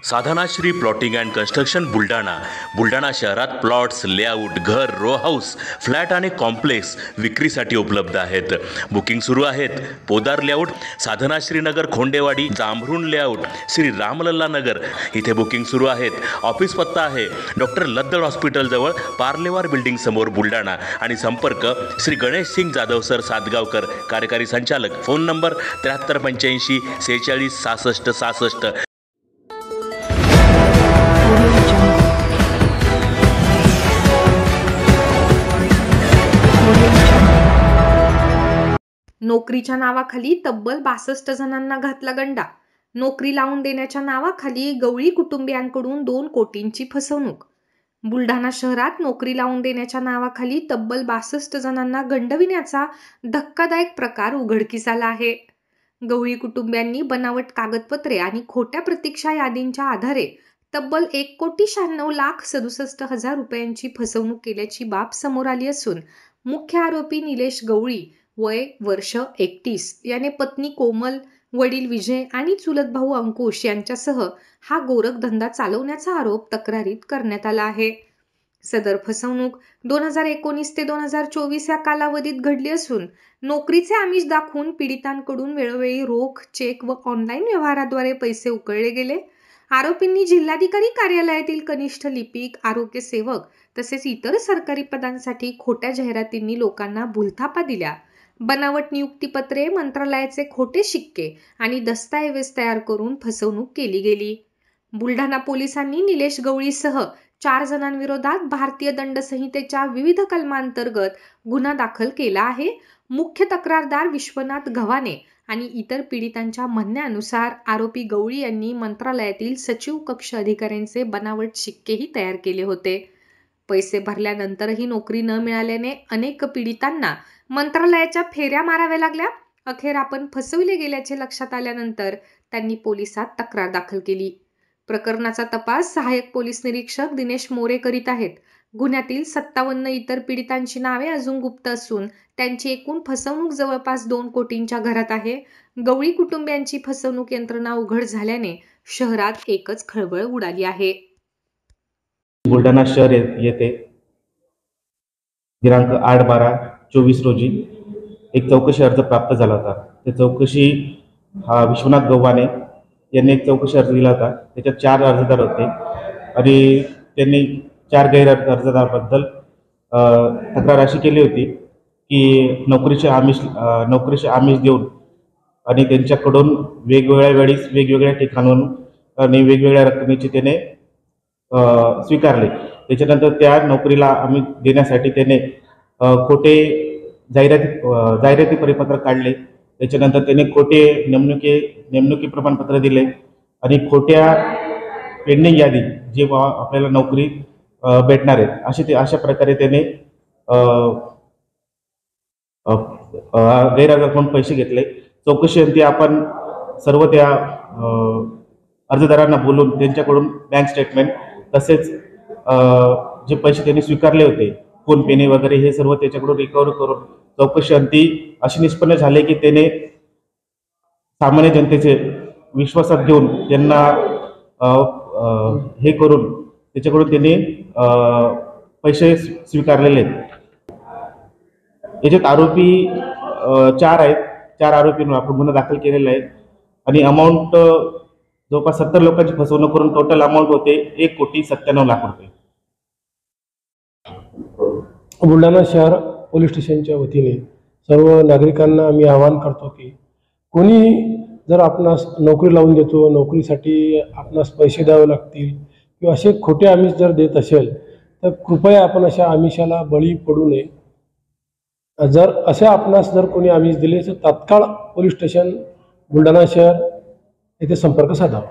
Sadhanashri plotting and construction Buldhana शहरात plots, layout, घर, row house, flat आणि कॉम्प्लेक्स विक्रीसाठी उपलब्ध आहेत. बुकिंग सुरू आहेत. पोदार लेआउट, साधनाश्री नगर, खोंडेवाडी, जांभरुण लेआउट, श्री रामलल्ला नगर इथे बुकिंग सुरू आहेत. ऑफिस पत्ता आहे डॉक्टर लद्दड हॉस्पिटल जवळ, पार्लेवार बिल्डिंग समोर, बुलढाणा. आणि संपर्क श्री गणेश सिंग जाधव सर सातगावकर, कार्यकारी संचालक. Phone number 7385 46 66 66. नोकरीच्या नावाखाली तब्बल 62 जणांना घातला गंडा. नोकरी लावून देण्याच्या नावाखाली गवळी कुटुंबियांकडून 2 कोटींची फसवणूक. बुलढाणा शहरात नोकरी लावून देण्याच्या नावाखाली तब्बल 62 जणांना गंडविण्याचा धक्कादायक प्रकार उघडकीस आला आहे. गवळी कुटुंबियांनी बनावट कागदपत्रे आणि खोट्या प्रतीक्षा यादींच्या आधारे तब्बल 1,96,67,000 रुपयांची फसवणूक केल्याची बाब समोर आली असून मुख्य आरोपी निलेश गवळी वय वर्ष 31 याने पत्नी कोमल, वडील विजय आणि चुलत भाऊ अंकुश यांच्यासह हा गोरखधंदा चालवण्याचा आरोप तक्रारीत करण्यात आला आहे. सदर फसवणूक 2019 ते 2024 या कालावधीत घडली असून नोकरीचे आमिष दाखवून पीडितांकडून वेळोवेळी रोख, चेक व ऑनलाईन व्यवहाराद्वारे पैसे उकळले गेले. आरोपींनी जिल्हाधिकारी कार्यालयातील कनिष्ठ लिपिक, आरोग्य सेवक तसेच इतर सरकारी पदांसाठी खोट्या जाहिरातींनी लोकांना भुलथापा दिल्या. बनावट नियुक्तीपत्रे, मंत्रालयाचे खोटे शिक्के आणि दस्तऐवज तयार करून फसवणूक केली गेली. बुलढाणा पोलिसांनी निलेश गवळीसह 4 जणांविरोधात भारतीय दंड संहितेच्या विविध कलमांतर्गत गुन्हा दाखल केला आहे. मुख्य तक्रारदार विश्वनाथ गव्हाणे आणि इतर पीडितांच्या म्हणण्यानुसार आरोपी गवळी यांनी मंत्रालयातील सचिव कक्ष अधिकाऱ्यांचे बनावट शिक्केही तयार केले होते. पैसे भरल्यानंतरही नोकरी न मिळाल्याने अनेक पीडितांना मंत्रालयाच्या फेऱ्या माराव्या लागल्या. अखेर आपण फसवले गेल्याचे लक्षात आल्यानंतर त्यांनी पोलिसात तक्रार दाखल केली. प्रकरणाचा तपास सहाय्यक पोलीस निरीक्षक दिनेश मोरे करीत आहेत. गुन्ह्यातील 57 इतर पीडितांची नावे अजून गुप्त असून त्यांची एकूण फसवणूक जवळपास 2 कोटींच्या घरात आहे. गवळी कुटुंबियांची फसवणूक यंत्रणा उघड झाल्याने शहरात एकच खळबळ उडाली आहे. बुलढाणा शहर येथे दिनांक 8/12/24 रोजी एक चौकशी अर्ज प्राप्त झाला होता. ते चौकशी विश्वनाथ गव्हाणे यांनी एक चौकशी अर्ज दिला होता. त्याच्यात 4 अर्जदार होते आणि त्यांनी 4 गैर अर्जदाराबद्दल तक्रार अशी केली होती की नोकरीचे आमिष देऊन आणि त्यांच्याकडून वेगवेगळ्या वेळीस वेगवेगळ्या ठिकाणाहून आणि वेगवेगळ्या रकमेची त्याने स्वीकारले. त्याच्यानंतर त्या नोकरीला आम्ही देण्यासाठी त्याने खोटे जाहिराती परिपत्र काढले. त्याच्यानंतर त्याने खोटे नेमणुकी प्रमाणपत्र दिले आणि खोट्या पेंडिंग यादी जे आपल्याला नोकरी भेटणार आहे अशा प्रकारे त्याने गैरहजर पैसे घेतले. चौकशी अंती आपण सर्व त्या अर्जदारांना बोलून त्यांच्याकडून बँक स्टेटमेंट तसेच जे पैसे त्यांनी स्वीकारले होते, फोन पेने वगैरे, हे सर्व त्याच्याकडून रिकव्हर करून चौकशी अंती अशी निष्पन्न झाले की त्याने सामान्य जनतेचे विश्वासात घेऊन त्यांना हे करून त्याच्याकडून त्यांनी पैसे स्वीकारलेले आहेत. याच्यात आरोपी 4 आहेत. 4 आरोपींवर आपण गुन्हा दाखल केलेला आहे आणि अमाऊंट जवळपास 70 लोकांची फसवणूक करून टोटल अमाऊंट होते 1,97,00,000 रुपये. बुलढाणा शहर पोलीस स्टेशनच्या वतीने सर्व नागरिकांना आम्ही आवाहन करतो की कोणी जर आपणास नोकरी लावून देतो, नोकरीसाठी आपणास पैसे द्यावे लागतील किंवा असे खोटे आमिष जर देत असेल तर कृपया आपण अशा आमिषाला बळी पडू नये. जर असे आपणास जर कोणी आमिष दिले तर तात्काळ पोलीस स्टेशन बुलढाणा शहर येथे संपर्क साधावा.